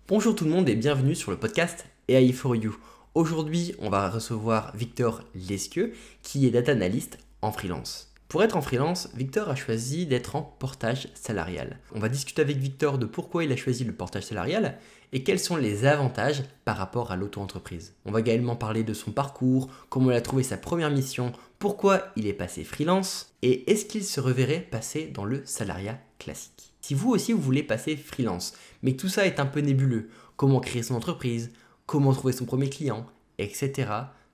Bonjour tout le monde et bienvenue sur le podcast AI for You. Aujourd'hui, on va recevoir Victor Lesquieux qui est data analyst en freelance. Pour être en freelance, Victor a choisi d'être en portage salarial. On va discuter avec Victor de pourquoi il a choisi le portage salarial et quels sont les avantages par rapport à l'auto-entreprise. On va également parler de son parcours, comment il a trouvé sa première mission, pourquoi il est passé freelance et est-ce qu'il se reverrait passer dans le salariat classique. Si vous aussi vous voulez passer freelance, mais que tout ça est un peu nébuleux, comment créer son entreprise, comment trouver son premier client, etc.,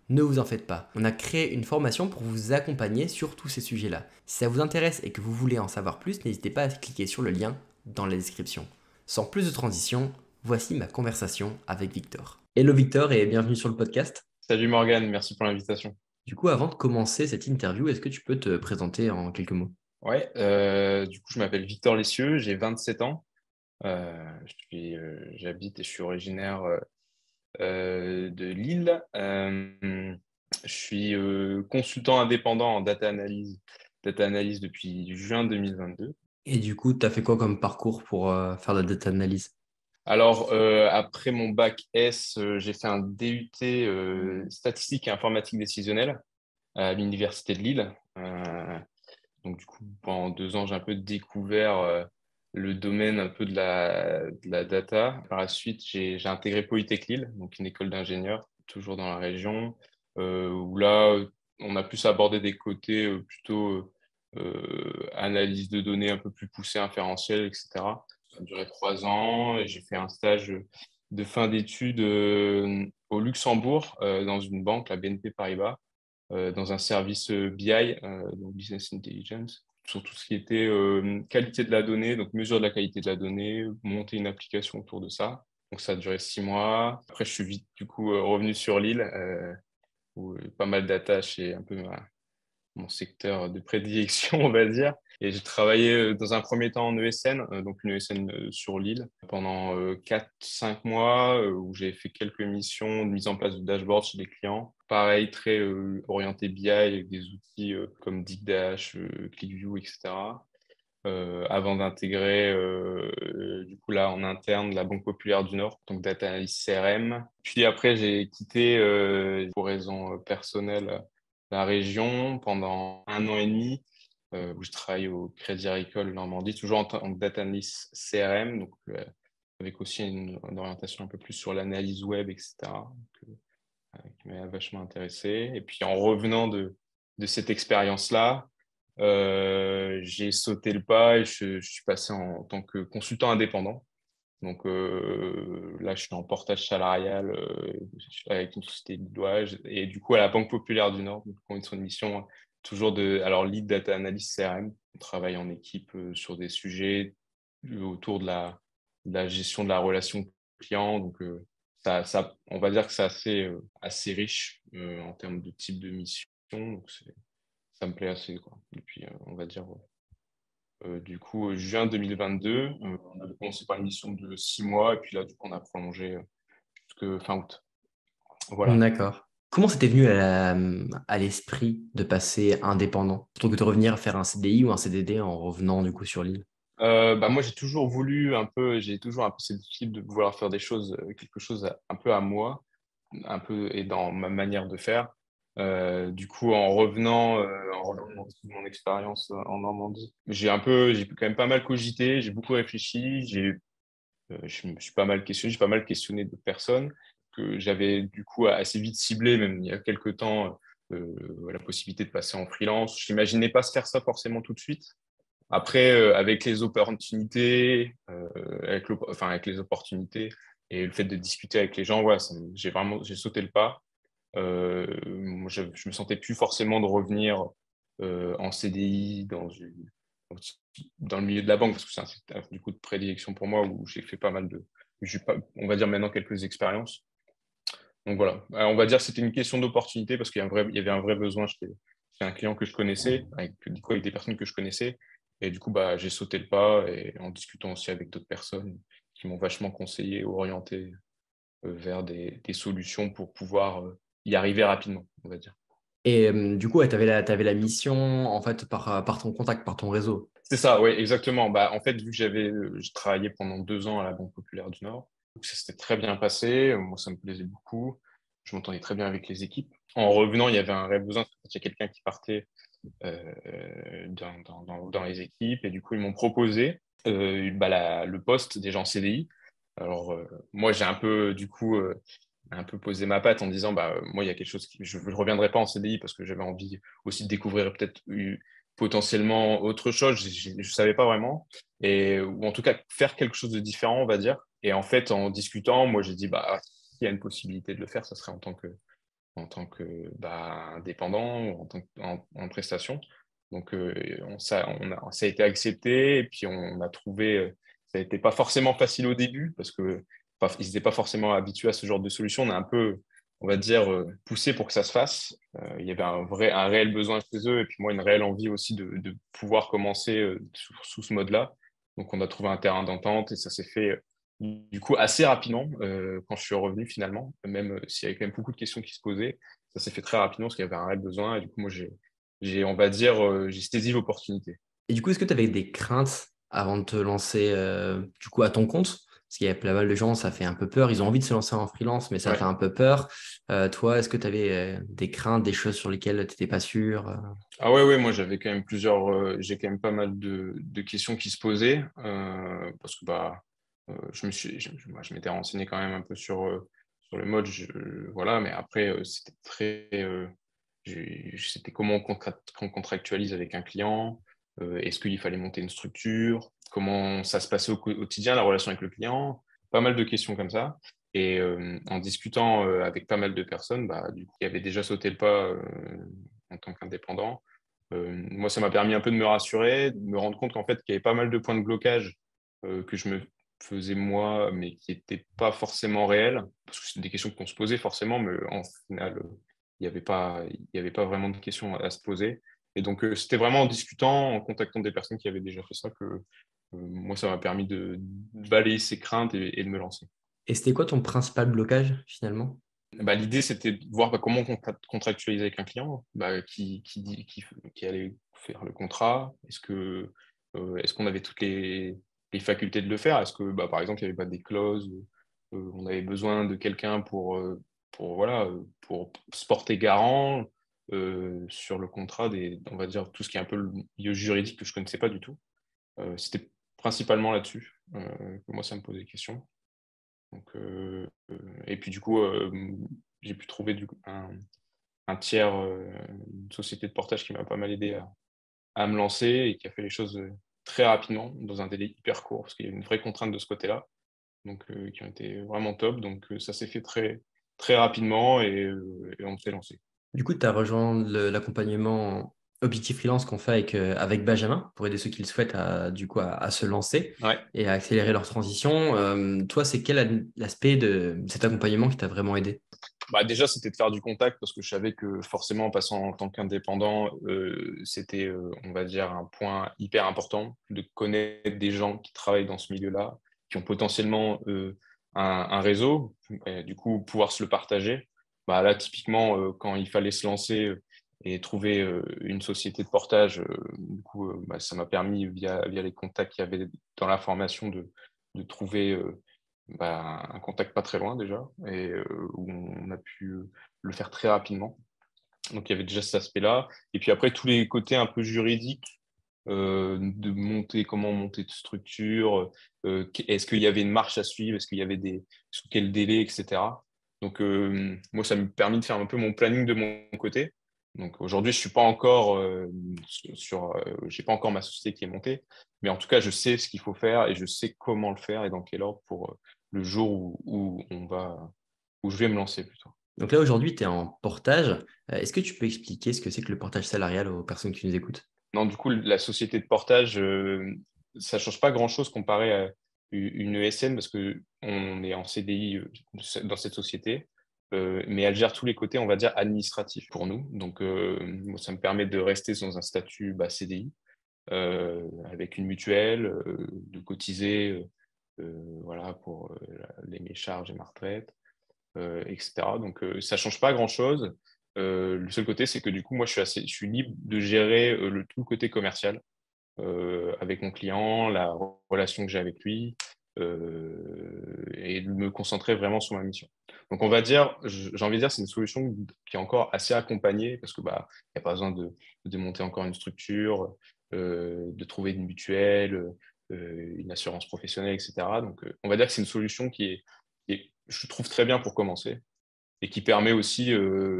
ne vous en faites pas. On a créé une formation pour vous accompagner sur tous ces sujets-là. Si ça vous intéresse et que vous voulez en savoir plus, n'hésitez pas à cliquer sur le lien dans la description. Sans plus de transition, voici ma conversation avec Victor. Hello Victor et bienvenue sur le podcast. Salut Morgane, merci pour l'invitation. Du coup, avant de commencer cette interview, est-ce que tu peux te présenter en quelques mots? Ouais, du coup, je m'appelle Victor Lessieux, j'ai 27 ans. J'habite et je suis originaire de Lille. Je suis consultant indépendant en data analyse depuis juin 2022. Et du coup, tu as fait quoi comme parcours pour faire de la data analyse? Alors, après mon bac S, j'ai fait un DUT statistique et informatique décisionnelle à l'Université de Lille. Donc, du coup, pendant 2 ans, j'ai un peu découvert le domaine un peu de la data. Par la suite, j'ai intégré Polytech Lille, donc une école d'ingénieurs, toujours dans la région, où là, on a plus abordé des côtés plutôt analyse de données un peu plus poussée, inférentielle, etc. Ça a duré 3 ans et j'ai fait un stage de fin d'études au Luxembourg, dans une banque, la BNP Paribas, dans un service BI, donc Business Intelligence, sur tout ce qui était qualité de la donnée, donc mesure de la qualité de la donnée, monter une application autour de ça. Donc ça a duré 6 mois. Après, je suis vite du coup revenu sur l'île, où pas mal d'attaches et un peu mon secteur de prédilection, on va dire. Et j'ai travaillé dans un premier temps en ESN, donc une ESN sur l'île, pendant 4-5 mois, où j'ai fait quelques missions de mise en place de dashboards chez les clients. Pareil, très orienté BI avec des outils comme Digdash, ClickView, etc. Avant d'intégrer du coup là en interne la Banque Populaire du Nord, donc data analyst CRM. Puis après j'ai quitté pour raisons personnelles la région pendant 1 an et demi où je travaille au Crédit Agricole Normandie, toujours en tant que data analyst CRM, donc avec aussi une orientation un peu plus sur l'analyse web, etc. Donc, qui m'a vachement intéressé. Et puis en revenant de cette expérience-là, j'ai sauté le pas et je suis passé en tant que consultant indépendant. Donc là, je suis en portage salarial avec une société lilloise et du coup à la Banque Populaire du Nord, donc on est sur une mission toujours alors lead data analyst CRM. On travaille en équipe sur des sujets autour de la gestion de la relation client. Donc on va dire que c'est assez riche en termes de type de mission. Donc ça me plaît assez quoi. Depuis on va dire du coup, juin 2022, on avait commencé par une mission de 6 mois, et puis là, du coup, on a prolongé jusqu'à fin août. Voilà. D'accord. Comment c'était venu à l'esprit de passer indépendant, plutôt que de revenir faire un CDI ou un CDD en revenant du coup sur l'île? Bah, moi, j'ai toujours un peu cette fibre de vouloir faire des choses, quelque chose un peu à moi, un peu et dans ma manière de faire. Du coup, en revenant de mon expérience en Normandie, j'ai quand même pas mal cogité, j'ai beaucoup réfléchi, je me suis pas mal questionné, j'ai pas mal questionné d'autres personnes que j'avais du coup assez vite ciblé, même il y a quelques temps, la possibilité de passer en freelance. Je n'imaginais pas se faire ça forcément tout de suite. Après, avec les opportunités, avec les opportunités et le fait de discuter avec les gens, voilà, j'ai sauté le pas. Moi, je me sentais plus forcément de revenir en CDI dans le milieu de la banque parce que c'est un secteur du coup de prédilection pour moi où j'ai fait pas mal j'ai pas, on va dire maintenant quelques expériences. Donc voilà. On va dire que c'était une question d'opportunité parce il y avait un vrai besoin chez un client que je connaissais, avec des personnes que je connaissais. Et du coup, bah, j'ai sauté le pas et en discutant aussi avec d'autres personnes qui m'ont vachement conseillé, orienté vers des solutions pour pouvoir y arriver rapidement, on va dire. Et du coup, ouais, t'avais la mission en fait par ton contact, par ton réseau. C'est ça, oui, exactement. Bah, en fait, vu que je travaillé pendant 2 ans à la Banque Populaire du Nord, Donc, ça s'était très bien passé. Moi, ça me plaisait beaucoup. Je m'entendais très bien avec les équipes. En revenant, il y avait un réel besoin. Il y a quelqu'un qui partait dans les équipes. Et du coup, ils m'ont proposé le poste déjà en CDI. Alors, moi, j'ai un peu, du coup, un peu posé ma patte en disant, moi, il y a quelque chose qui, je ne reviendrai pas en CDI parce que j'avais envie aussi de découvrir peut-être potentiellement autre chose. Je ne savais pas vraiment. Ou en tout cas, faire quelque chose de différent, on va dire. Et en fait, en discutant, moi, j'ai dit, s'il y a une possibilité de le faire, ça serait en tant que indépendant ou en prestation. Donc, ça a été accepté et puis on a trouvé, ça n'était pas forcément facile au début parce que ils n'étaient pas forcément habitués à ce genre de solution. On a un peu, on va dire, poussé pour que ça se fasse. Il y avait un réel besoin chez eux et puis moi, une réelle envie aussi de pouvoir commencer sous ce mode-là. Donc, on a trouvé un terrain d'entente et ça s'est fait du coup assez rapidement quand je suis revenu finalement, même s'il y avait quand même beaucoup de questions qui se posaient, ça s'est fait très rapidement parce qu'il y avait un réel besoin et du coup moi on va dire, j'ai saisi l'opportunité. Et du coup, est-ce que tu avais des craintes avant de te lancer du coup à ton compte? Parce qu'il y a pas mal de gens, ça fait un peu peur. Ils ont envie de se lancer en freelance, mais ça fait Ouais. un peu peur. Toi, est-ce que tu avais des craintes, des choses sur lesquelles tu n'étais pas sûr? Ah ouais, moi j'avais quand même j'ai quand même pas mal de questions qui se posaient parce que moi, je m'étais renseigné quand même un peu sur le mode, voilà, mais après c'était c'était comment on contractualise avec un client, est-ce qu'il fallait monter une structure, comment ça se passait au quotidien, la relation avec le client, pas mal de questions comme ça. Et en discutant avec pas mal de personnes, du coup, qui avaient déjà sauté le pas en tant qu'indépendant, moi, ça m'a permis un peu de me rassurer, de me rendre compte qu'en fait, qu'il y avait pas mal de points de blocage que je me faisais moi, mais qui n'étaient pas forcément réels, parce que c'est des questions qu'on se posait forcément, mais en final, il y avait pas vraiment de questions à se poser. Et donc, c'était vraiment en discutant, en contactant des personnes qui avaient déjà fait ça, que moi, ça m'a permis de balayer ces craintes et de me lancer. Et c'était quoi ton principal blocage finalement? L'idée, c'était de voir comment contractualiser avec un client, qui allait faire le contrat. Est-ce qu'on avait toutes les facultés de le faire? Est-ce que, par exemple, il n'y avait pas des clauses, on avait besoin de quelqu'un voilà, pour se porter garant sur le contrat on va dire, tout ce qui est un peu le milieu juridique que je ne connaissais pas du tout. C'était principalement là-dessus que moi, ça me posait question. Donc, et puis du coup, j'ai pu trouver un tiers, une société de portage qui m'a pas mal aidé à me lancer et qui a fait les choses très rapidement, dans un délai hyper court, parce qu'il y a une vraie contrainte de ce côté-là, donc qui ont été vraiment top. Donc ça s'est fait très, très rapidement et on s'est lancé. Du coup, tu as rejoint l'accompagnement Objectif Freelance qu'on fait avec Benjamin pour aider ceux qui le souhaitent à se lancer Ouais. et à accélérer leur transition. Toi, c'est quel l'aspect de cet accompagnement qui t'a vraiment aidé? Déjà, c'était de faire du contact parce que je savais que forcément, en passant en tant qu'indépendant, c'était, on va dire, un point hyper important de connaître des gens qui travaillent dans ce milieu-là, qui ont potentiellement un réseau, et du coup, pouvoir se le partager. Là, typiquement, quand il fallait se lancer et trouver une société de portage, du coup, ça m'a permis, via les contacts qu'il y avait dans la formation, de trouver un contact pas très loin déjà, et où on a pu le faire très rapidement. Donc il y avait déjà cet aspect-là. Et puis après, tous les côtés un peu juridiques, comment monter de structure, est-ce qu'il y avait une marche à suivre, est-ce qu'il y avait sous quel délai, etc. Donc moi, ça m'a permis de faire un peu mon planning de mon côté. Donc aujourd'hui, je suis pas encore j'ai pas encore ma société qui est montée, mais en tout cas, je sais ce qu'il faut faire et je sais comment le faire et dans quel ordre pour le jour où je vais me lancer plutôt. Donc là, aujourd'hui, tu es en portage. Est-ce que tu peux expliquer ce que c'est que le portage salarial aux personnes qui nous écoutent? Non, du coup, la société de portage, ça change pas grand-chose comparé à une ESN parce que on est en CDI dans cette société, mais elle gère tous les côtés, on va dire, administratifs pour nous. Donc, moi, ça me permet de rester dans un statut CDI avec une mutuelle, de cotiser voilà, pour mes charges et ma retraite, etc. Donc, ça change pas grand-chose. Le seul côté, c'est que du coup, moi, je suis libre de gérer tout le côté commercial avec mon client, la relation que j'ai avec lui, et de me concentrer vraiment sur ma mission. Donc, on va dire, j'ai envie de dire, c'est une solution qui est encore assez accompagnée parce que bah, il n'y a pas besoin de monter encore une structure, de trouver une mutuelle, une assurance professionnelle, etc. Donc, on va dire que c'est une solution je trouve très bien pour commencer et qui permet aussi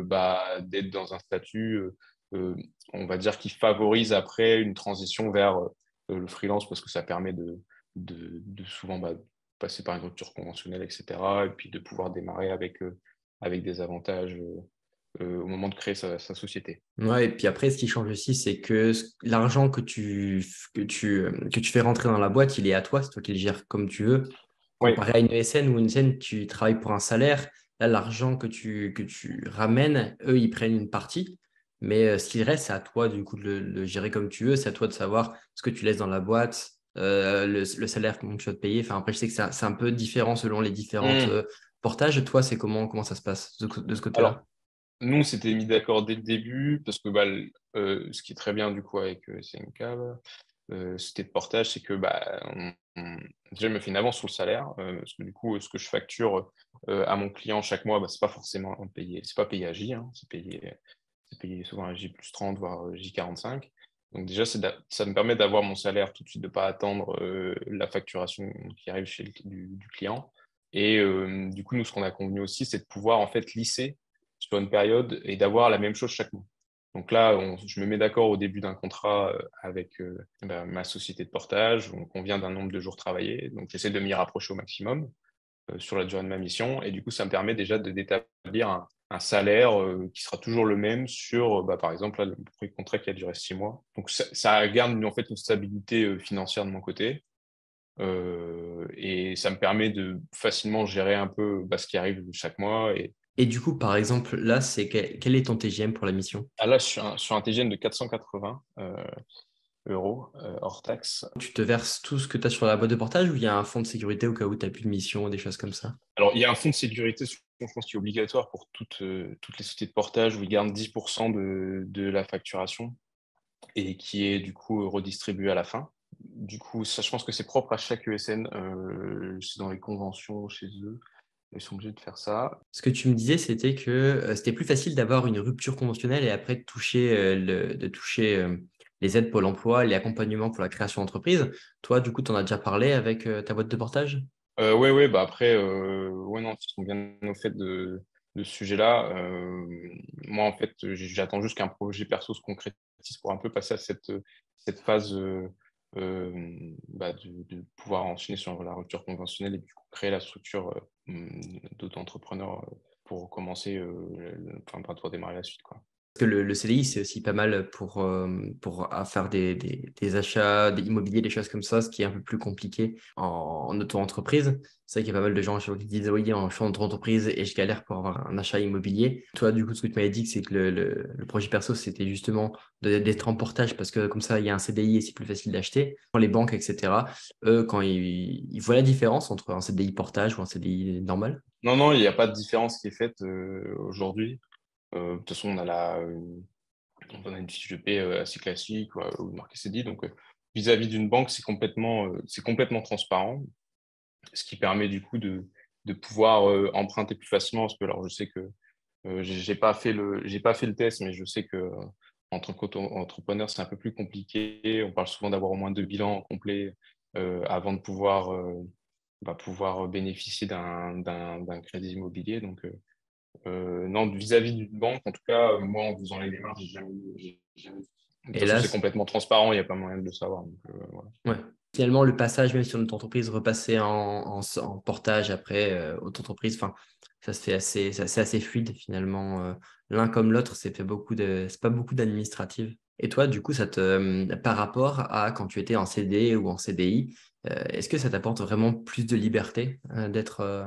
bah, d'être dans un statut, euh, on va dire, qui favorise après une transition vers le freelance parce que ça permet de souvent bah, passer par une rupture conventionnelle, etc. Et puis de pouvoir démarrer avec des avantages au moment de créer sa société. Ouais, et puis après, ce qui change aussi, c'est que l'argent que tu fais rentrer dans la boîte, il est à toi, c'est toi qui le gères comme tu veux. Oui. Comparé à une ESN où une ESN, tu travailles pour un salaire, là, l'argent que tu ramènes, eux, ils prennent une partie. Mais ce qui reste, c'est à toi, du coup, de le gérer comme tu veux. C'est à toi de savoir ce que tu laisses dans la boîte, le salaire que tu vas te payer. Enfin, après, je sais que c'est un peu différent selon les différentes Hmm. portages. Toi, c'est comment ça se passe de ce côté-là? Alors, nous, on s'était mis d'accord dès le début parce que bah, ce qui est très bien du coup avec SNK, société de portage, c'est que bah, déjà, je me fais une avance sur le salaire, parce que du coup, ce que je facture à mon client chaque mois, bah, c'est pas forcément payé, c'est pas payé à J, hein, c'est payé souvent à J plus 30, voire J45. Donc déjà, ça me permet d'avoir mon salaire tout de suite, de pas attendre la facturation qui arrive du client. Et du coup, nous, ce qu'on a convenu aussi, c'est de pouvoir en fait lisser sur une période et d'avoir la même chose chaque mois. Donc là, je me mets d'accord au début d'un contrat avec bah, ma société de portage. On convient d'un nombre de jours travaillés. Donc j'essaie de m'y rapprocher au maximum sur la durée de ma mission. Et du coup, ça me permet déjà d'établir un salaire qui sera toujours le même sur, bah, par exemple, là, le premier contrat qui a duré 6 mois. Donc ça garde en fait une stabilité financière de mon côté. Et ça me permet de facilement gérer un peu bah, ce qui arrive chaque mois. Et Et du coup, par exemple, là, quel est ton TGM pour la mission? là, je suis sur un TGM de 480 euros hors taxe. Tu te verses tout ce que tu as sur la boîte de portage ou il y a un fonds de sécurité au cas où tu n'as plus de mission ou des choses comme ça? Alors, il y a un fonds de sécurité, je pense, qui est obligatoire pour toutes les sociétés de portage où ils gardent 10% de la facturation et qui est du coup redistribué à la fin. Du coup, ça, je pense que c'est propre à chaque ESN. C'est dans les conventions chez eux. Ils sont obligés de faire ça. Ce que tu me disais, c'était que c'était plus facile d'avoir une rupture conventionnelle et après de toucher les aides Pôle emploi, les accompagnements pour la création d'entreprise. Toi, du coup, tu en as déjà parlé avec ta boîte de portage? Ouais, ouais, bah après, ouais, non, ils sont bien au fait de ce sujet-là. Moi, en fait, j'attends juste qu'un projet perso se concrétise pour un peu passer à cette phase bah, de pouvoir enchaîner sur la rupture conventionnelle et du coup créer la structure d'auto-entrepreneur pour commencer, enfin, pour démarrer la suite, quoi. Parce que le CDI, c'est aussi pas mal pour faire des achats des immobiliers, des choses comme ça, ce qui est un peu plus compliqué en auto-entreprise. C'est vrai qu'il y a pas mal de gens qui disent oui, je suis en auto-entreprise et je galère pour avoir un achat immobilier. Toi, du coup, ce que tu m'avais dit, c'est que le projet perso, c'était justement d'être en portage parce que comme ça, il y a un CDI et c'est plus facile d'acheter. Pour les banques, etc., eux, quand ils voient la différence entre un CDI portage ou un CDI normal. Non, non, il n'y a pas de différence qui est faite aujourd'hui. De toute façon, on a une fiche de paie assez classique où marqué CDI. Donc, vis-à-vis d'une banque, c'est complètement transparent, ce qui permet du coup de pouvoir emprunter plus facilement. Parce que alors, je sais que j'ai pas fait le test, mais je sais que en tant qu'entrepreneur, c'est un peu plus compliqué. On parle souvent d'avoir au moins 2 bilans complets avant de pouvoir bénéficier d'un crédit immobilier. Donc, non, vis-à-vis d'une banque, en tout cas, moi, en faisant les démarches, j'ai jamais. De toute Et façon, là, c'est complètement transparent, il n'y a pas moyen de le savoir. Donc, voilà. ouais. Finalement, le passage, même sur notre entreprise, repasser en portage après, auto-entreprise, enfin, ça se fait c'est assez fluide finalement. L'un comme l'autre, c'est pas beaucoup d'administratif. Et toi, du coup, par rapport à quand tu étais en CD ou en CDI, est-ce que ça t'apporte vraiment plus de liberté d'être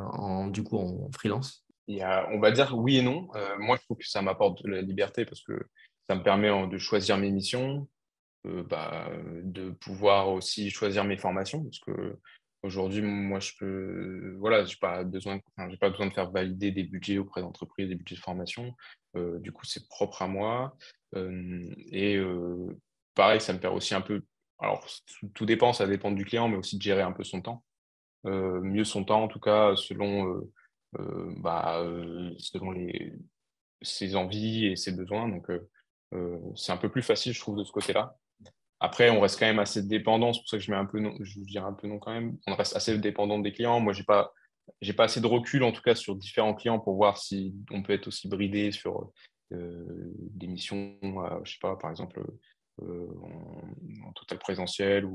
du coup en freelance? On va dire oui et non. Moi, je trouve que ça m'apporte de la liberté parce que ça me permet de choisir mes missions, bah, de pouvoir aussi choisir mes formations parce que aujourd'hui, moi, voilà, j'ai pas besoin de faire valider des budgets auprès d'entreprises, des budgets de formation. Du coup, c'est propre à moi. Et pareil, ça me permet aussi un peu, alors tout dépend, ça dépend du client, mais aussi de gérer un peu son temps. mieux son temps, en tout cas, selon ses envies et ses besoins. Donc, c'est un peu plus facile, je trouve, de ce côté-là. Après, on reste quand même assez dépendant. C'est pour ça que je mets un peu non, je dirais un peu non quand même. On reste assez dépendant des clients. Moi, j'ai pas assez de recul, en tout cas, sur différents clients pour voir si on peut être aussi bridé sur des missions, je sais pas, par exemple, en total présentiel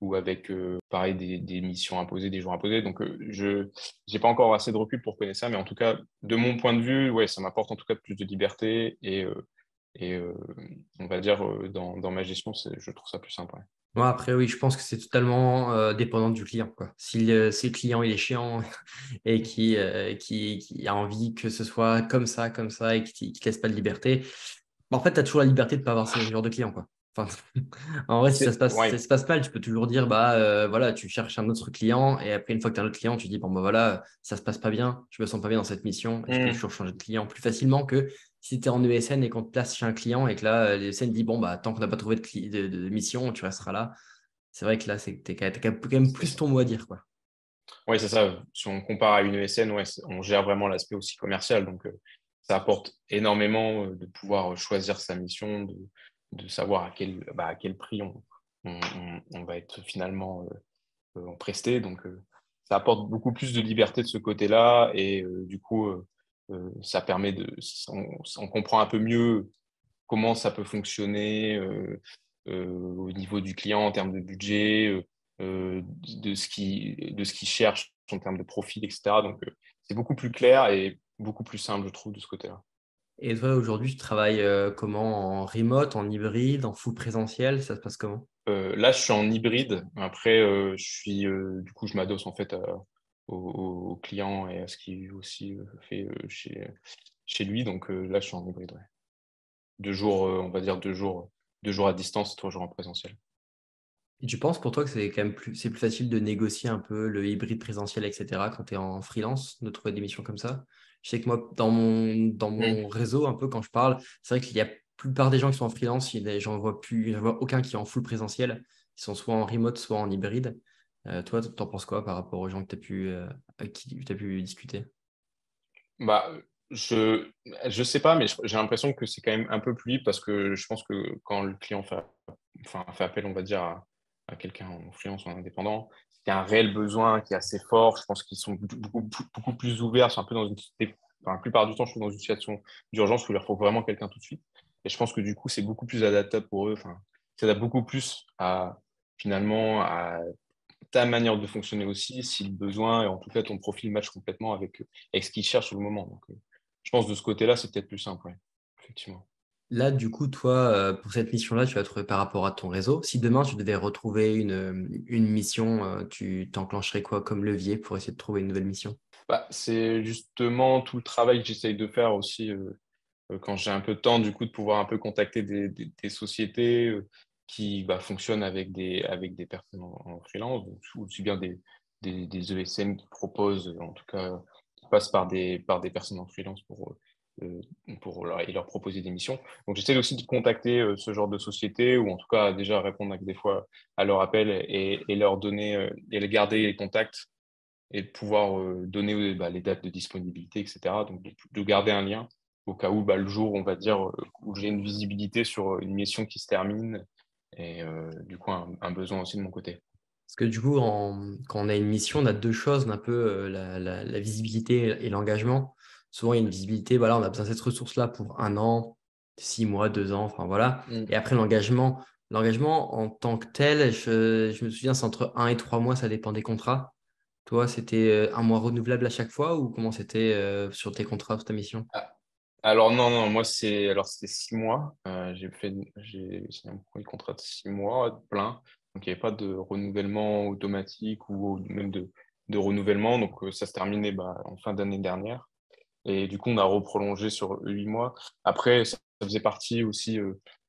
ou avec, pareil, des missions imposées, des jours imposés. Donc, je n'ai pas encore assez de recul pour connaître ça, mais en tout cas, de mon point de vue, ouais, ça m'apporte en tout cas plus de liberté et on va dire, dans ma gestion, je trouve ça plus simple. Ouais. Moi, après, oui, je pense que c'est totalement dépendant du client, quoi. Si le client il est chiant et qui a envie que ce soit comme ça, et qui ne te laisse pas de liberté, bah, en fait, tu as toujours la liberté de ne pas avoir ce genre de client, quoi. Enfin, en vrai, si ça Ouais. se passe mal, tu peux toujours dire, bah voilà, tu cherches un autre client et après, une fois que tu as un autre client, tu dis, bon, bah voilà, ça se passe pas bien, je me sens pas bien dans cette mission et je peux Hmm. toujours changer de client plus facilement que si tu es en ESN et qu'on te place chez un client et que là, l'ESN dit, bon, bah tant qu'on n'a pas trouvé de mission, tu resteras là. C'est vrai que là, tu quand même plus ton mot à dire, quoi. Ouais, c'est ça. Si on compare à une ESN, ouais, on gère vraiment l'aspect aussi commercial. Donc, ça apporte énormément de pouvoir choisir sa mission, de savoir à quel prix on va être finalement presté. Donc, ça apporte beaucoup plus de liberté de ce côté-là. Et du coup, ça permet on comprend un peu mieux comment ça peut fonctionner au niveau du client en termes de budget, de ce qu'il cherche en termes de profil, etc. Donc, c'est beaucoup plus clair et beaucoup plus simple, je trouve, de ce côté-là. Et toi, aujourd'hui, tu travailles comment? En remote, en hybride, en full présentiel? Ça se passe comment? Là, je suis en hybride. Après, du coup, je m'adosse en fait au client et à ce qu'il aussi fait chez lui. Donc, là, je suis en hybride. Ouais. 2 jours, on va dire 2 jours à distance, 3 jours en présentiel. Et tu penses pour toi que c'est plus facile de négocier un peu le hybride présentiel, etc., quand tu es en freelance, de trouver des missions comme ça? Je sais que moi, dans Mm. mon réseau, un peu quand je parle, c'est vrai qu'il y a la plupart des gens qui sont en freelance, j'en vois plus, j'en vois aucun qui est en full présentiel. Ils sont soit en remote, soit en hybride. Toi, t'en penses quoi par rapport aux gens que avec qui tu as pu discuter? Bah, je sais pas, mais j'ai l'impression que c'est quand même un peu plus libre parce que je pense que quand le client fait appel, on va dire, à quelqu'un en freelance ou en indépendant, il y a un réel besoin qui est assez fort. Je pense qu'ils sont beaucoup plus ouverts. C'est un peu enfin, la plupart du temps, je trouve dans une situation d'urgence où il leur faut vraiment quelqu'un tout de suite. Et je pense que du coup, c'est beaucoup plus adaptable pour eux. Enfin, ça adapte beaucoup plus finalement, à ta manière de fonctionner aussi, si le besoin, et en tout cas ton profil match complètement avec ce qu'ils cherchent sur le moment. Donc, je pense de ce côté-là, c'est peut-être plus simple, ouais, effectivement. Là, du coup, toi, pour cette mission-là, tu vas trouver par rapport à ton réseau. Si demain, tu devais retrouver une mission, tu t'enclencherais quoi comme levier pour essayer de trouver une nouvelle mission? Bah, c'est justement tout le travail que j'essaye de faire aussi quand j'ai un peu de temps, du coup, de pouvoir un peu contacter des sociétés qui fonctionnent avec des personnes en freelance, donc, aussi bien des ESN qui proposent, en tout cas, qui passent par des personnes en freelance euh, et leur proposer des missions. Donc, j'essaie aussi de contacter ce genre de société ou en tout cas déjà répondre des fois à leur appel et leur donner et les garder les contacts et de pouvoir donner les dates de disponibilité, etc. Donc, de garder un lien au cas où le jour, on va dire, où j'ai une visibilité sur une mission qui se termine et du coup, un besoin aussi de mon côté. Parce que du coup, quand on a une mission, on a deux choses, on a un peu la visibilité et l'engagement. Souvent, il y a une visibilité, voilà, on a besoin de cette ressource-là pour 1 an, 6 mois, 2 ans, enfin voilà. Mm. Et après, l'engagement en tant que tel, je me souviens, c'est entre 1 et 3 mois, ça dépend des contrats. Toi, c'était 1 mois renouvelable à chaque fois ou comment c'était sur tes contrats, sur ta mission? Ah, alors non, non, moi c'était 6 mois. J'ai signé un premier contrat de 6 mois plein. Donc il n'y avait pas de renouvellement automatique ou même de renouvellement. Donc ça se terminait en fin d'année dernière. Et du coup, on a reprolongé sur 8 mois. Après, ça faisait partie aussi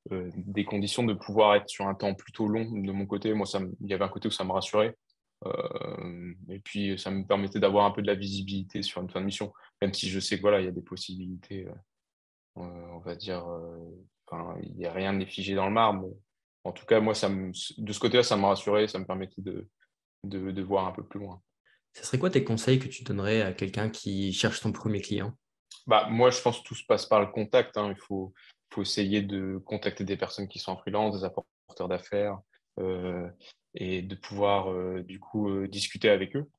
des conditions de pouvoir être sur un temps plutôt long de mon côté. Moi, il y avait un côté où ça me rassurait. Et puis, ça me permettait d'avoir un peu de la visibilité sur une fin de mission, même si je sais que voilà, il y a des possibilités, on va dire, enfin, il n'y a rien n'est figé dans le marbre. Mais en tout cas, moi, de ce côté-là, ça me rassurait, ça me permettait de voir un peu plus loin. Ce serait quoi tes conseils que tu donnerais à quelqu'un qui cherche son premier client? Bah, moi, je pense que tout se passe par le contact, hein. Il faut essayer de contacter des personnes qui sont en freelance, des apporteurs d'affaires, euh, et de pouvoir du coup discuter avec eux,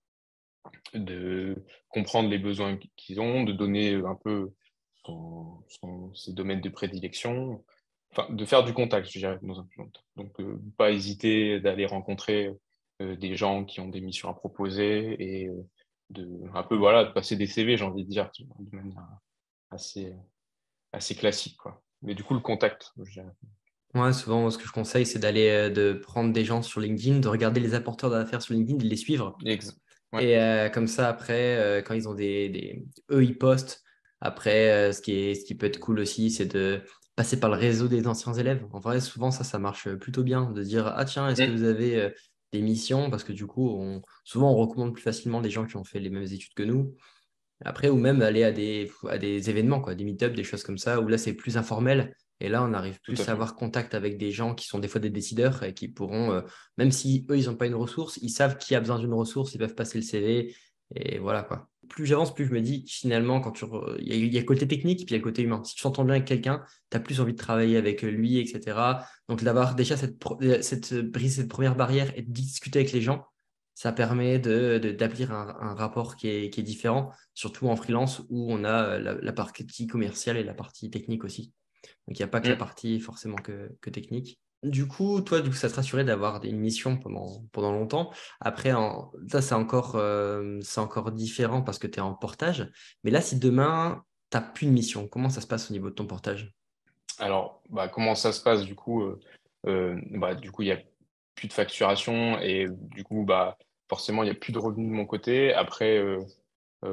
de comprendre les besoins qu'ils ont, de donner un peu ses domaines de prédilection, enfin, de faire du contact, je dirais, dans un premier temps. Donc, pas hésiter d'aller rencontrer des gens qui ont des missions à proposer et un peu, voilà, de passer des CV, j'ai envie de dire, tu vois, de manière assez, assez classique, quoi. Mais du coup, le contact, je dirais. Moi, souvent, moi, ce que je conseille, c'est d'aller de prendre des gens sur LinkedIn, de regarder les apporteurs d'affaires sur LinkedIn, de les suivre. Ouais, Et comme ça, après, quand ils ont eux, ils postent. Après, ce qui peut être cool aussi, c'est de passer par le réseau des anciens élèves. En vrai, souvent, ça marche plutôt bien. De dire, ah tiens, est-ce que vous mm, avez des missions? Parce que du coup, souvent, on recommande plus facilement des gens qui ont fait les mêmes études que nous. Après, ou même aller à des événements, quoi, des meet-up, des choses comme ça, où là, c'est plus informel. Et là, on arrive tout plus à à fait. avoir contact avec des gens qui sont des fois des décideurs et qui pourront, même si eux, ils n'ont pas une ressource, ils savent qui a besoin d'une ressource, ils peuvent passer le CV. Et voilà, quoi. Plus j'avance, plus je me dis, finalement, il y a le côté technique, puis il y a le côté humain. Si tu t'entends bien avec quelqu'un, tu as plus envie de travailler avec lui, etc. Donc, d'avoir déjà briser cette première barrière et de discuter avec les gens, ça permet d'établir un rapport qui est différent, surtout en freelance où on a la partie commerciale et la partie technique aussi. Donc, il n'y a pas que la Mm. partie forcément que technique. Du coup, toi, ça te rassurait d'avoir une mission pendant longtemps. Après, ça, c'est encore différent parce que tu es en portage. Mais là, si demain, tu n'as plus de mission, comment ça se passe au niveau de ton portage? Alors, bah, comment ça se passe du coup bah, du coup, il n'y a plus de facturation et du coup, bah, forcément, il n'y a plus de revenus de mon côté. Après,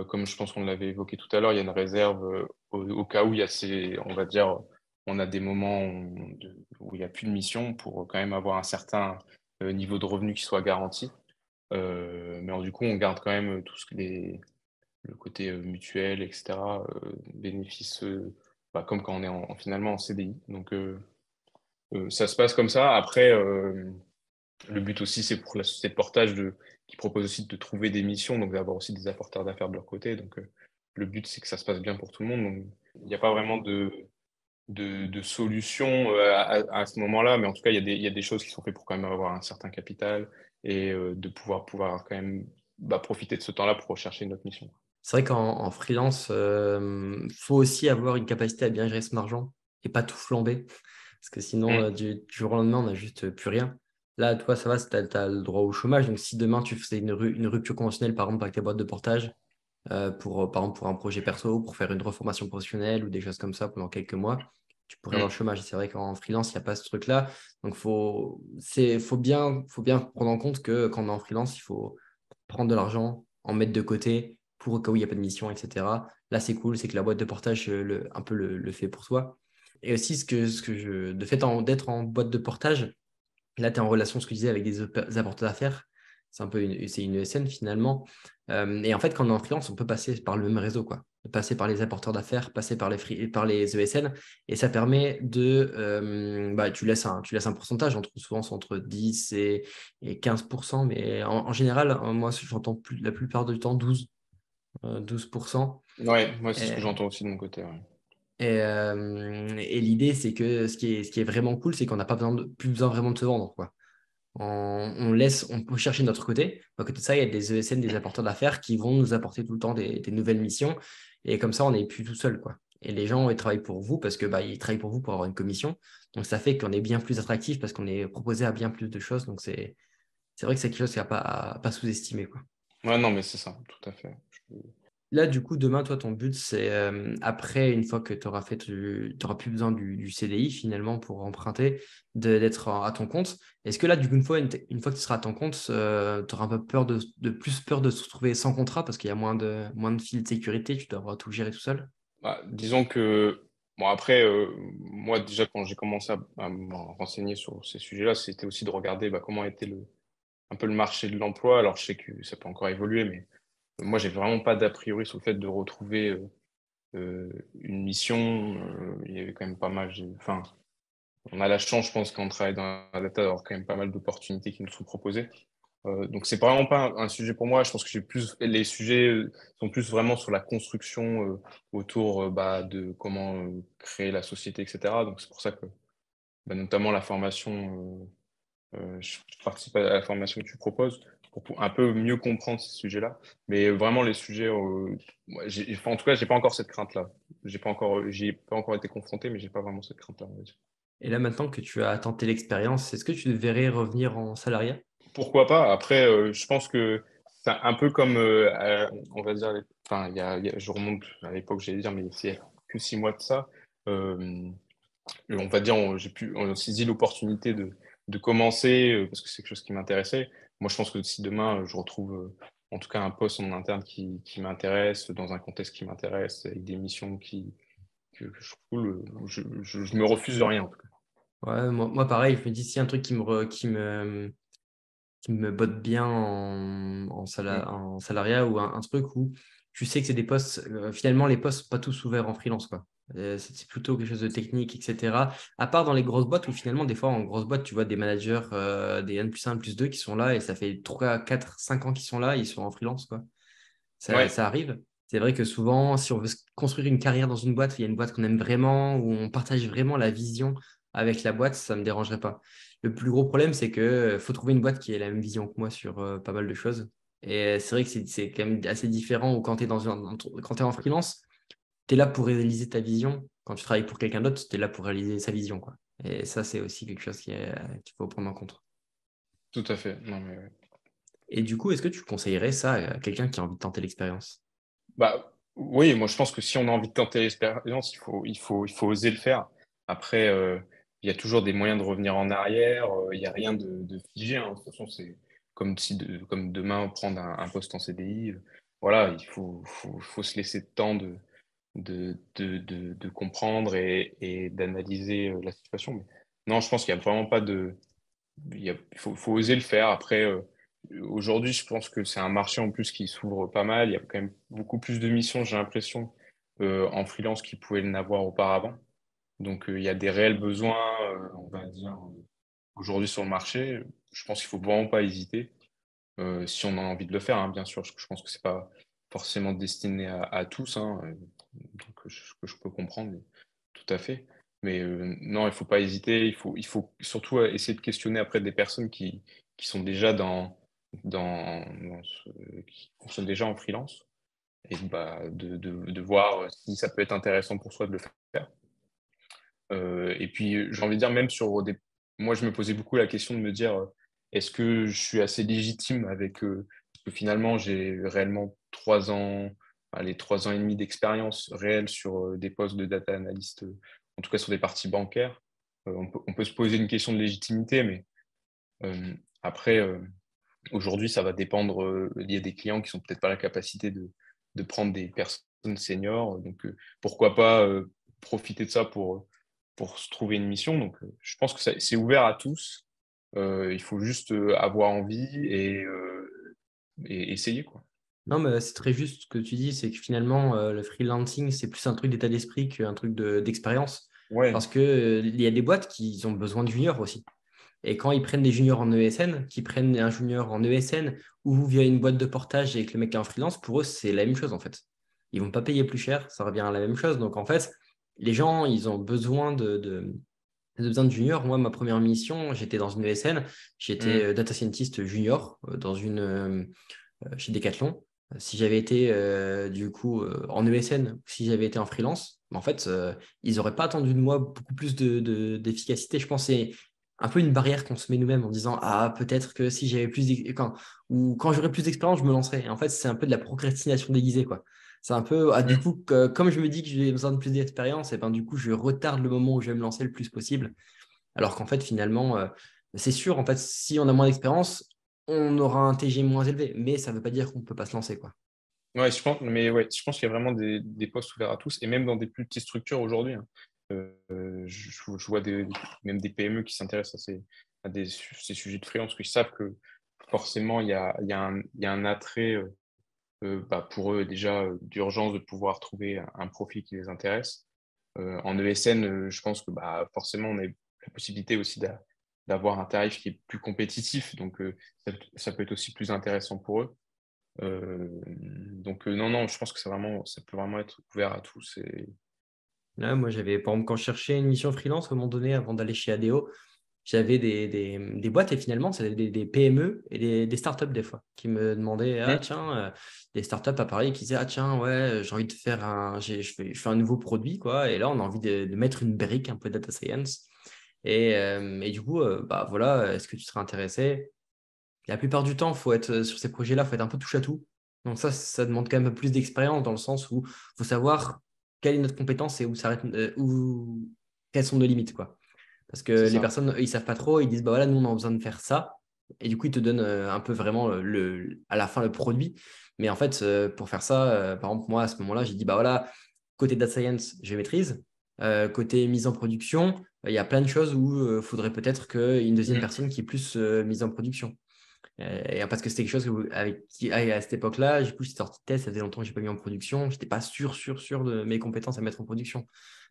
comme je pense qu'on l'avait évoqué tout à l'heure, il y a une réserve au cas où il y a on va dire, on a des moments où il n'y a plus de mission pour quand même avoir un certain niveau de revenu qui soit garanti. Mais du coup, on garde quand même tout ce que le côté mutuel, etc., bénéfices, bah, comme quand on est finalement en CDI. Donc, ça se passe comme ça. Après, le but aussi, c'est pour la société de portage qui propose aussi de trouver des missions, donc d'avoir aussi des apporteurs d'affaires de leur côté. Donc, le but, c'est que ça se passe bien pour tout le monde. Donc, il n'y a pas vraiment de solution à ce moment-là, mais en tout cas, il y a des choses qui sont faites pour quand même avoir un certain capital et de pouvoir quand même bah, profiter de ce temps-là pour rechercher une autre mission. C'est vrai qu'en freelance, faut aussi avoir une capacité à bien gérer son argent et pas tout flamber. Parce que sinon, Mm. du jour au lendemain, on n'a juste plus rien. Là, toi, ça va, tu as le droit au chômage. Donc, si demain, tu faisais une rupture conventionnelle, par exemple, avec ta boîte de portage, par exemple, pour un projet perso, pour faire une reformation professionnelle ou des choses comme ça pendant quelques mois, tu pourrais avoir le Mm. chômage. C'est vrai qu'en freelance, il n'y a pas ce truc-là. Donc, faut bien prendre en compte que quand on est en freelance, il faut prendre de l'argent, en mettre de côté pour au cas où il n'y a pas de mission, etc. Là, c'est cool, c'est que la boîte de portage un peu le fait pour soi. Et aussi, de fait d'être en boîte de portage, là, tu es en relation, ce que je disais, avec des apporteurs d'affaires. C'est une ESN finalement. Et en fait, quand on est en freelance, on peut passer par le même réseau, quoi. Passer par les apporteurs d'affaires, passer par les ESN. Et ça permet bah, tu laisses un pourcentage, souvent c'est entre 10 et 15%. Mais en général, moi, j'entends la plupart du temps 12%. Ouais, moi, c'est ce que j'entends aussi de mon côté. Ouais. Et l'idée, c'est que ce qui est vraiment cool, c'est qu'on n'a pas plus besoin vraiment de se vendre, quoi. On peut chercher de notre côté. À côté de ça, il y a des ESN, des apporteurs d'affaires qui vont nous apporter tout le temps des nouvelles missions. Et comme ça, on n'est plus tout seul, quoi. Et les gens, ils travaillent pour vous parce que bah, ils travaillent pour vous pour avoir une commission. Donc, ça fait qu'on est bien plus attractif parce qu'on est proposé à bien plus de choses. Donc, c'est vrai que c'est quelque chose à pas sous-estimer, quoi. Ouais, non, mais c'est ça, tout à fait. Là, du coup, demain, toi, ton but, c'est après, une fois que tu auras fait, tu n'auras plus besoin du CDI finalement pour emprunter, d'être à ton compte. Est-ce que là, du coup, une fois que tu seras à ton compte, tu auras un peu plus peur de se retrouver sans contrat parce qu'il y a moins de fils de sécurité, tu dois tout gérer tout seul? Bah, disons que, bon, après, moi, déjà, quand j'ai commencé à me renseigner sur ces sujets-là, c'était aussi de regarder bah, comment était un peu le marché de l'emploi. Alors, je sais que ça peut encore évoluer, mais moi, j'ai vraiment pas d'a priori sur le fait de retrouver une mission. Il y avait quand même pas mal. Enfin, on a la chance, je pense, quand on travaille dans la data, d'avoir quand même pas mal d'opportunités qui nous sont proposées. Donc, c'est vraiment pas un sujet pour moi. Je pense que les sujets sont plus vraiment sur la construction autour de comment créer la société, etc. Donc, c'est pour ça que notamment la formation, je participe à la formation que tu proposes pour un peu mieux comprendre ces sujets-là. Mais vraiment, les sujets, en tout cas, j'ai pas encore cette crainte-là. J'y ai pas encore été confronté, mais j'ai pas vraiment cette crainte-là, on va dire. Et là, maintenant que tu as tenté l'expérience, est-ce que tu devrais revenir en salariat? Pourquoi pas? Après, je pense que c'est un peu comme, on va dire, enfin, je remonte à l'époque, j'allais dire, mais c'est que 6 mois de ça. Euh, on va dire, on saisit l'opportunité de commencer parce que c'est quelque chose qui m'intéressait. Moi, je pense que si demain, je retrouve en tout cas un poste en interne qui m'intéresse, dans un contexte qui m'intéresse, avec des missions que je trouve cool, je me refuse de rien, en tout cas. Ouais, moi, pareil, je me dis si un truc qui me botte bien Mm. en salariat ou un truc où tu sais que c'est des postes, finalement, les postes sont pas tous ouverts en freelance, quoi. C'est plutôt quelque chose de technique, etc. À part dans les grosses boîtes où finalement, des fois, en grosse boîte, tu vois des managers, des N+1, N+2 qui sont là et ça fait 3 4 5 ans qu'ils sont là, ils sont en freelance, quoi. Ouais, Ça arrive. C'est vrai que souvent, si on veut construire une carrière dans une boîte, il y a une boîte qu'on aime vraiment, où on partage vraiment la vision avec la boîte, ça ne me dérangerait pas. Le plus gros problème, c'est que faut trouver une boîte qui ait la même vision que moi sur pas mal de choses. Et c'est vrai que c'est quand même assez différent où quand tu es quand tu en freelance, tu es là pour réaliser ta vision. Quand tu travailles pour quelqu'un d'autre, tu es là pour réaliser sa vision, quoi. Et ça, c'est aussi quelque chose qu'il faut prendre en compte. tout à fait. Non, mais, ouais. Et du coup, est-ce que tu conseillerais ça à quelqu'un qui a envie de tenter l'expérience? Bah, oui, moi je pense que si on a envie de tenter l'expérience, il faut oser le faire. Après, il y a toujours des moyens de revenir en arrière, il n'y a rien de figé, hein. De toute façon, c'est comme demain prendre un poste en CDI. Voilà, faut se laisser le temps de comprendre et d'analyser la situation. Mais non, je pense qu'il n'y a vraiment pas de, faut oser le faire. Après, aujourd'hui, je pense que c'est un marché en plus qui s'ouvre pas mal. Il y a quand même beaucoup plus de missions, j'ai l'impression, en freelance qu'il pouvait n'avoir auparavant. Donc, il y a des réels besoins, on va dire, aujourd'hui sur le marché. Je pense qu'il faut vraiment pas hésiter, si on a envie de le faire, hein, bien sûr. Je pense que c'est pas forcément destiné à tous, hein, donc que je peux comprendre tout à fait. Mais non, il faut pas hésiter. Il faut surtout essayer de questionner après des personnes qui sont déjà qui fonctionnent déjà en freelance et de voir si ça peut être intéressant pour soi de le faire. Et puis, j'ai envie de dire, même moi, je me posais beaucoup la question de me dire, est-ce que je suis assez légitime avec, parce que finalement, j'ai réellement 3 ans, allez, 3 ans et demi d'expérience réelle sur des postes de data analyst, en tout cas sur des parties bancaires. On peut se poser une question de légitimité, mais euh, après, aujourd'hui, ça va dépendre. Il y a des clients qui sont peut-être pas la capacité de prendre des personnes seniors, donc pourquoi pas profiter de ça pour se trouver une mission. Donc, je pense que c'est ouvert à tous. Il faut juste avoir envie et essayer, quoi. Non, mais c'est très juste ce que tu dis, c'est que finalement, le freelancing, c'est plus un truc d'état d'esprit qu'un truc d'expérience. Ouais. Parce que, il y a des boîtes qui ont besoin de juniors aussi. Et quand ils prennent des juniors en ESN, qui prennent un junior en ESN ou via une boîte de portage et que le mec est en freelance, pour eux, c'est la même chose en fait. Ils vont pas payer plus cher, ça revient à la même chose. Donc en fait, les gens, ils ont besoin besoin de juniors. Moi, ma première mission, j'étais dans une ESN, j'étais Mm. data scientist junior chez Decathlon. Si j'avais été du coup en ESN, si j'avais été en freelance, en fait, ils n'auraient pas attendu de moi beaucoup plus d'efficacité. Je pense que c'est un peu une barrière qu'on se met nous-mêmes en disant ah peut-être que si j'avais ou quand j'aurais plus d'expérience, je me lancerais. Et en fait, c'est un peu de la procrastination déguisée quoi. C'est un peu du Mm. coup comme je me dis que j'ai besoin de plus d'expérience, et ben du coup je retarde le moment où je vais me lancer le plus possible. Alors qu'en fait, finalement, c'est sûr, en fait, si on a moins d'expérience, on aura un TG moins élevé, mais ça ne veut pas dire qu'on ne peut pas se lancer, quoi. Ouais, je pense qu'il y a vraiment des postes ouverts à tous, et même dans des plus petites structures aujourd'hui, hein. Je vois même des PME qui s'intéressent ces sujets de freelance, qui savent que forcément, il y a un attrait pour eux déjà d'urgence de pouvoir trouver un profil qui les intéresse. En ESN, je pense que forcément, on a la possibilité aussi d'avoir un tarif qui est plus compétitif. Donc, ça peut être aussi plus intéressant pour eux. Donc, non, je pense que ça peut vraiment être ouvert à tous. Là, moi, j'avais, par exemple, quand je cherchais une mission freelance, à un moment donné, avant d'aller chez ADO, j'avais des boîtes et finalement, c'était des PME et des startups des fois qui me demandaient, ah tiens, des startups à Paris qui disaient, ah tiens, ouais, j'ai envie de faire je fais un nouveau produit, quoi. Et là, on a envie de mettre une brique un peu data science. Et du coup, bah voilà, est-ce que tu serais intéressé? La plupart du temps, faut être sur ces projets-là, il faut être un peu touche à tout. Donc ça demande quand même plus d'expérience dans le sens où il faut savoir quelle est notre compétence et où s'arrête, quelles sont nos limites, quoi. Parce que C'est les ça. personnes, eux, ils savent pas trop, ils disent, bah voilà, nous, on a besoin de faire ça. Et du coup, ils te donnent un peu vraiment à la fin le produit. Mais en fait, pour faire ça, par exemple, moi, à ce moment-là, j'ai dit, bah voilà, côté data science, je maîtrise. Côté mise en production, il y a plein de choses où il faudrait peut-être une deuxième Mm. personne qui est plus mise en production. Et parce que c'était quelque chose avec qui, à cette époque-là, du coup, j'étais sorti de test, ça faisait longtemps que je n'ai pas mis en production. Je n'étais pas sûr de mes compétences à mettre en production.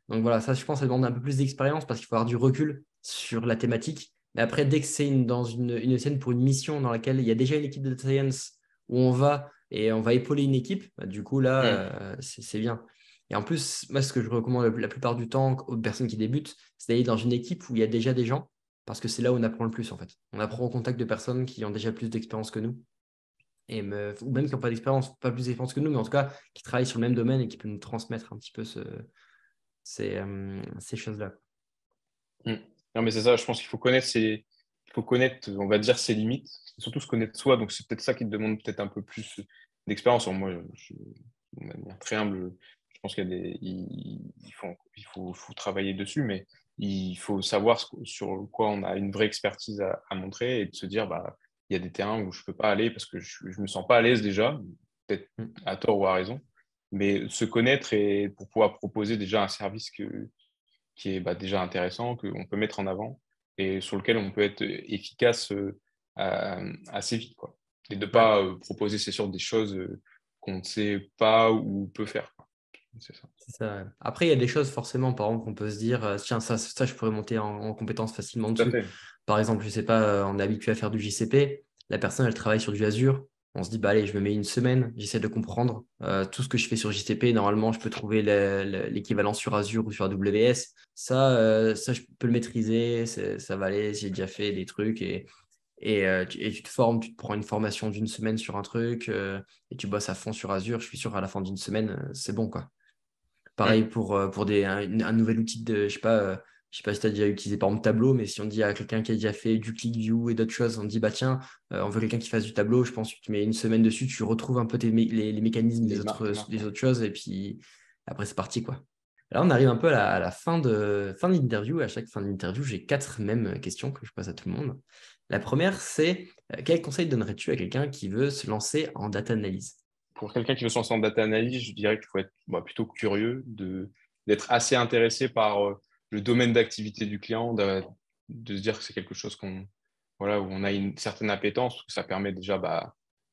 Donc voilà, ça, je pense, ça demande un peu plus d'expérience parce qu'il faut avoir du recul sur la thématique. Mais après, dès que c'est dans une scène pour une mission dans laquelle il y a déjà une équipe de data science où on va et on va épauler une équipe, bah, du coup, là, Mm. c'est bien. Et en plus, moi, ce que je recommande la plupart du temps aux personnes qui débutent, c'est d'aller dans une équipe où il y a déjà des gens parce que c'est là où on apprend le plus, en fait. On apprend au contact de personnes qui ont déjà plus d'expérience que nous ou même qui n'ont pas d'expérience, pas plus d'expérience que nous, mais en tout cas qui travaillent sur le même domaine et qui peuvent nous transmettre un petit peu ces choses-là. Mm. Non, mais c'est ça, je pense qu'il faut connaître, on va dire, ses limites, et surtout se connaître soi. Donc, c'est peut-être ça qui te demande peut-être un peu plus d'expérience. Alors, moi, de manière très humble, je pense qu'il faut travailler dessus, mais il faut savoir sur quoi on a une vraie expertise à montrer et de se dire, bah, il y a des terrains où je ne peux pas aller parce que je ne me sens pas à l'aise déjà, peut-être Mm. à tort ou à raison, mais se connaître et pour pouvoir proposer déjà un service qui est déjà intéressant, qu'on peut mettre en avant et sur lequel on peut être efficace assez vite, quoi. Et de ne Ouais, pas proposer, c'est sûr, des choses qu'on ne sait pas ou peut faire, quoi. C'est ça. c'est ça. Après, il y a des choses forcément, par exemple, qu'on peut se dire, tiens, ça, je pourrais monter en compétence facilement Tout à dessus. fait. Par exemple, je sais pas, on est habitué à faire du JCP, la personne, elle travaille sur du Azure. On se dit, bah allez, je me mets une semaine, j'essaie de comprendre tout ce que je fais sur JCP. Normalement, je peux trouver l'équivalent sur Azure ou sur AWS. Ça, je peux le maîtriser, ça va aller, j'ai déjà fait des trucs et tu te formes, tu te prends une formation d'une semaine sur un truc et tu bosses à fond sur Azure. Je suis sûr qu'à la fin d'une semaine, c'est bon, quoi. Pareil Mm. pour un nouvel outil je sais pas si tu as déjà utilisé par exemple Tableau, mais si on dit à quelqu'un qui a déjà fait du ClickView et d'autres choses, on dit bah tiens, on veut quelqu'un qui fasse du tableau, je pense que tu mets une semaine dessus, tu retrouves un peu les mécanismes Les marques, des ouais. autres choses, et puis après c'est parti quoi. Là, on arrive un peu à la fin de l'interview. À chaque fin d'interview, j'ai quatre mêmes questions que je pose à tout le monde. La première, c'est quel conseil donnerais-tu à quelqu'un qui veut se lancer en data analyse? Pour quelqu'un qui veut se lancer en data analyse, je dirais qu'il faut être plutôt curieux, d'être assez intéressé par le domaine d'activité du client, de se dire que c'est quelque chose voilà, où on a une certaine appétence, parce que ça permet déjà,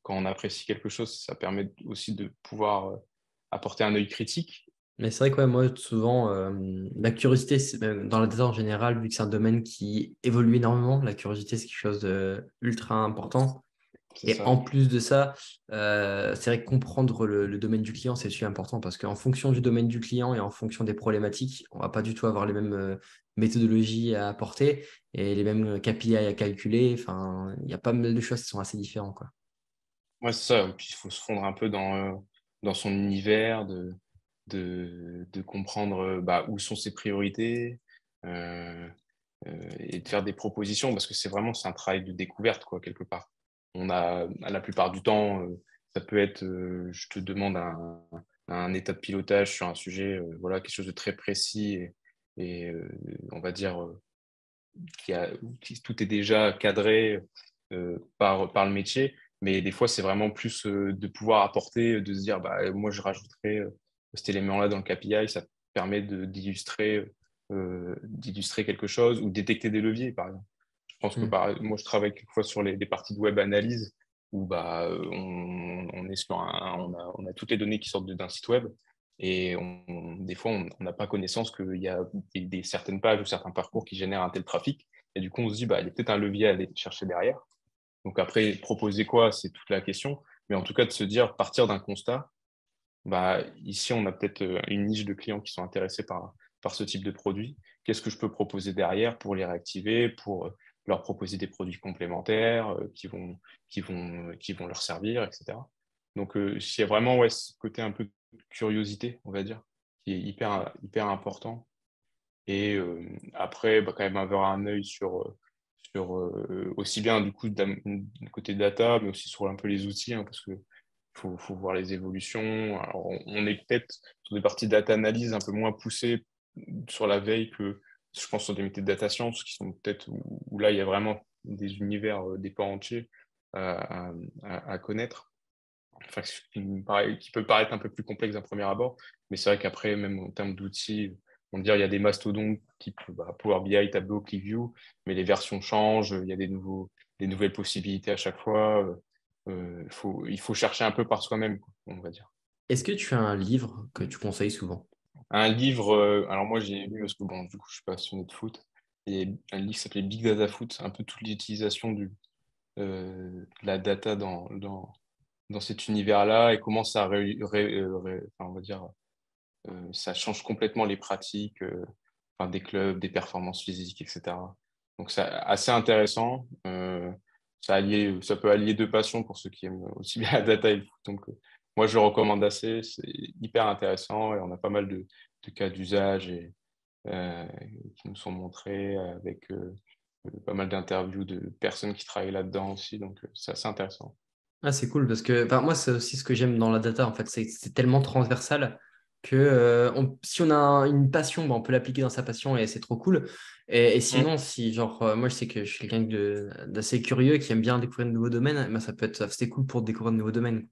quand on apprécie quelque chose, ça permet aussi de pouvoir apporter un œil critique. Mais c'est vrai que ouais, moi, souvent, la curiosité, dans la data en général, vu que c'est un domaine qui évolue énormément, la curiosité, c'est quelque chose d'ultra important. C'est Et ça. en plus de ça, c'est vrai que comprendre le domaine du client, c'est super important parce qu'en fonction du domaine du client et en fonction des problématiques, on va pas du tout avoir les mêmes méthodologies à apporter et les mêmes KPI à calculer. Enfin, il y a pas mal de choses qui sont assez différentes, quoi. Ouais, c'est ça. Et puis, il faut se fondre un peu dans son univers, de comprendre où sont ses priorités. euh, et de faire des propositions parce que c'est un travail de découverte, quoi, quelque part. La plupart du temps, ça peut être, je te demande un état de pilotage sur un sujet, voilà, quelque chose de très précis et on va dire tout est déjà cadré par le métier, mais des fois, c'est vraiment plus de pouvoir apporter, de se dire, moi, je rajouterais cet élément-là dans le KPI, ça permet d'illustrer quelque chose ou détecter des leviers, par exemple. Je pense que Hmm. moi, je travaille quelquefois sur les parties de web analyse où on est on a toutes les données qui sortent d'un site web et des fois, on n'a pas connaissance qu'il y a certaines pages ou certains parcours qui génèrent un tel trafic. Et du coup, on se dit, bah, il y a peut-être un levier à aller chercher derrière. Donc après, proposer quoi, c'est toute la question. Mais en tout cas, de se dire, partir d'un constat, bah, ici, on a peut-être une niche de clients qui sont intéressés par ce type de produit. Qu'est-ce que je peux proposer derrière pour les réactiver, pour leur proposer des produits complémentaires qui vont leur servir, etc. Donc, il y a vraiment ouais, ce côté un peu de curiosité, on va dire, qui est hyper important. Et après, bah, quand même avoir un œil sur aussi bien du coup du côté data, mais aussi sur un peu les outils, hein, parce que faut voir les évolutions. Alors, on est peut-être sur des parties data analyse un peu moins poussées sur la veille que je pense sur des métiers de data science qui sont peut-être où là il y a vraiment des univers, des pans entiers à connaître. Enfin, qui peut paraître un peu plus complexe d'un premier abord, mais c'est vrai qu'après, même en termes d'outils, on va dire il y a des mastodontes type Power BI, Tableau, ClickView, mais les versions changent, il y a des nouvelles possibilités à chaque fois. Il faut chercher un peu par soi-même, quoi, on va dire. Est-ce que tu as un livre que tu conseilles souvent? Un livre, alors moi j'ai lu, parce que bon, du coup je suis passionné de foot, et un livre qui s'appelait Big Data Foot, un peu toute l'utilisation de la data dans cet univers-là et comment ça, enfin, on va dire, ça change complètement les pratiques enfin, des clubs, des performances physiques, etc. Donc c'est assez intéressant. Ça peut allier deux passions pour ceux qui aiment aussi bien la data et le foot. Donc moi je le recommande assez. C'est hyper intéressant et on a pas mal de cas d'usage euh, qui nous sont montrés avec pas mal d'interviews de personnes qui travaillent là-dedans aussi. Donc c'est assez intéressant. Ah, c'est cool parce que enfin, moi, c'est aussi ce que j'aime dans la data. En fait, c'est tellement transversal que si on a une passion, bah, on peut l'appliquer dans sa passion et c'est trop cool. Et Mm. sinon, si genre, moi, je sais que je suis quelqu'un d'assez curieux qui aime bien découvrir de nouveaux domaines, bah, ça peut être c'est cool pour découvrir de nouveaux domaines.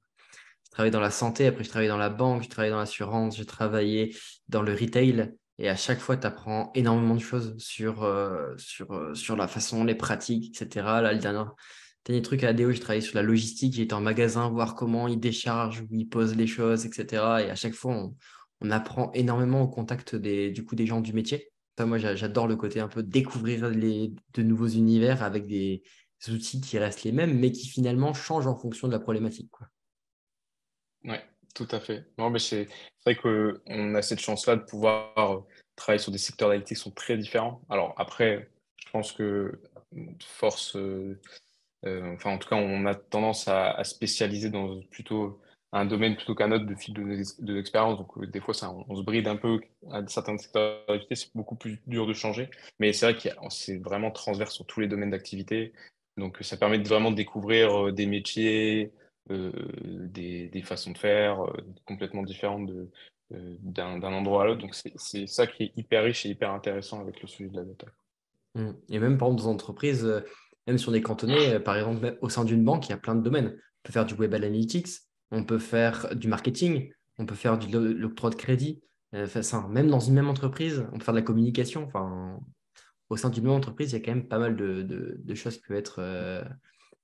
Je travaillais dans la santé, après je travaillais dans la banque, je travaillais dans l'assurance, j'ai travaillé dans le retail. Et à chaque fois, tu apprends énormément de choses sur la façon, les pratiques, etc. Là, le dernier truc à ADO, j'ai travaillé sur la logistique. J'ai été en magasin, voir comment ils déchargent, où ils posent les choses, etc. Et à chaque fois, on apprend énormément au contact du coup, des gens du métier. Enfin, moi, j'adore le côté un peu découvrir de nouveaux univers avec des outils qui restent les mêmes, mais qui finalement changent en fonction de la problématique, quoi. Ouais, tout à fait. Non, mais c'est vrai qu'on a cette chance-là de pouvoir travailler sur des secteurs d'activité qui sont très différents. Alors après, je pense que force, enfin en tout cas, on a tendance à spécialiser dans plutôt un domaine plutôt qu'un autre de fil de l'expérience. Donc des fois, on se bride un peu à certains secteurs d'activité, c'est beaucoup plus dur de changer. Mais c'est vrai que c'est vraiment transverse sur tous les domaines d'activité. Donc ça permet de vraiment découvrir des métiers des façons de faire complètement différentes d'un endroit à l'autre. Donc, c'est ça qui est hyper riche et hyper intéressant avec le sujet de la data. Mm. Et même par exemple dans les entreprises, même si on est cantonné, par exemple même au sein d'une banque, il y a plein de domaines. On peut faire du web analytics, on peut faire du marketing, on peut faire l'octroi de crédit. Enfin, ça, même dans une même entreprise, on peut faire de la communication. Enfin, au sein d'une même entreprise, il y a quand même pas mal de choses qui peuvent être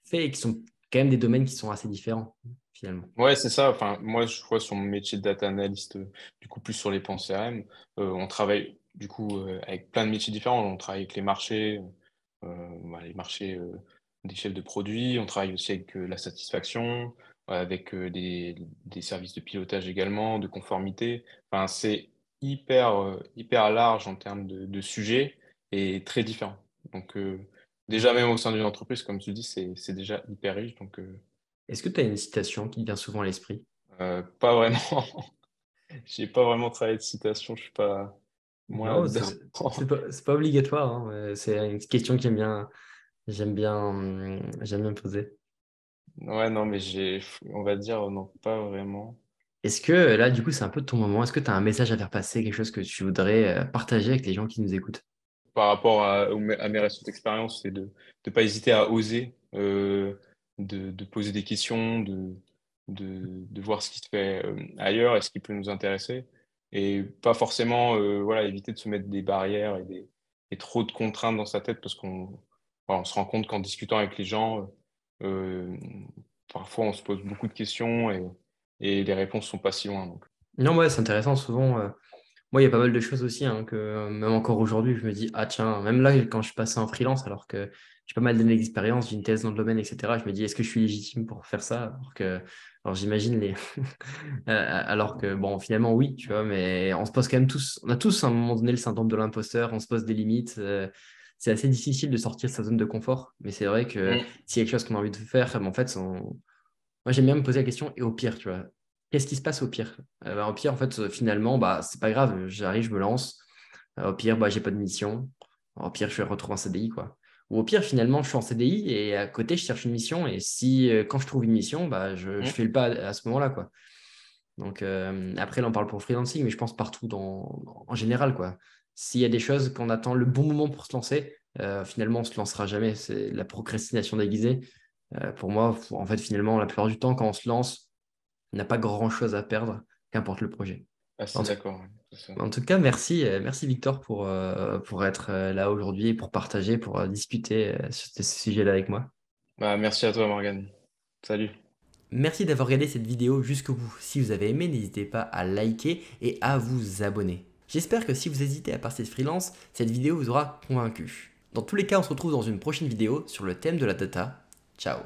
faites et qui sont quand même des domaines qui sont assez différents finalement. Ouais, c'est ça. Enfin, moi, je vois sur mon métier de data analyst, du coup, plus sur les pans CRM, on travaille du coup avec plein de métiers différents. On travaille avec les marchés, les marchés des chefs de produits. On travaille aussi avec la satisfaction, avec des services de pilotage également, de conformité. Enfin, c'est hyper large en termes de sujets et très différent. Donc, déjà, même au sein d'une entreprise, comme tu dis, c'est déjà hyper riche. Donc, Est-ce que tu as une citation qui te vient souvent à l'esprit? pas vraiment. J'ai pas vraiment travaillé de citation, je suis pas moi Non, là-dedans. c'est pas obligatoire, hein, mais c'est une question que j'aime bien poser. Ouais, non, mais on va dire, non, pas vraiment. Est-ce que là, du coup, c'est un peu ton moment. Est-ce que tu as un message à faire passer, quelque chose que tu voudrais partager avec les gens qui nous écoutent? Par rapport à mes récentes expériences, c'est de pas hésiter à oser, de poser des questions, de voir ce qui se fait ailleurs et ce qui peut nous intéresser. Et pas forcément, voilà, éviter de se mettre des barrières et trop de contraintes dans sa tête parce on se rend compte qu'en discutant avec les gens, euh, parfois on se pose beaucoup de questions et les réponses sont pas si loin. Donc. Non, ouais, c'est intéressant. Souvent, Moi, il y a pas mal de choses aussi, hein, que même encore aujourd'hui, je me dis, ah tiens, même là, quand je suis passé en freelance, alors que j'ai pas mal d'années d'expérience, j'ai une thèse dans le domaine, etc., je me dis, est-ce que je suis légitime pour faire ça? Alors j'imagine les. Alors que, bon, finalement, oui, tu vois, mais on se pose quand même tous, on a tous à un moment donné le syndrome de l'imposteur, on se pose des limites. C'est assez difficile de sortir de sa zone de confort, mais c'est vrai que Mm. s'il y a quelque chose qu'on a envie de faire, en fait, moi, j'aime bien me poser la question, et au pire, tu vois, qu'est-ce qui se passe au pire? Au pire, en fait, finalement, bah, c'est pas grave, j'arrive, je me lance. Au pire, bah, j'ai pas de mission. Au pire, je vais retrouver un CDI, quoi. Ou au pire, finalement, je suis en CDI et à côté, je cherche une mission. Et si, quand je trouve une mission, bah, je Mm. fais le pas à ce moment-là, quoi. Donc, après, là, on parle pour le freelancing, mais je pense partout en général, quoi. S'il y a des choses qu'on attend le bon moment pour se lancer, finalement, on se lancera jamais. C'est la procrastination déguisée. Pour moi, en fait, finalement, la plupart du temps, quand on se lance, on n'a pas grand-chose à perdre, qu'importe le projet. En Assez tout, d'accord. Ouais, c'est ça. en tout cas, merci, merci Victor pour être là aujourd'hui, et pour partager, pour discuter sur ce sujet-là avec moi. Bah, merci à toi, Morgane. Salut. Merci d'avoir regardé cette vidéo jusqu'au bout. Si vous avez aimé, n'hésitez pas à liker et à vous abonner. J'espère que si vous hésitez à passer de freelance, cette vidéo vous aura convaincu. Dans tous les cas, on se retrouve dans une prochaine vidéo sur le thème de la data. Ciao.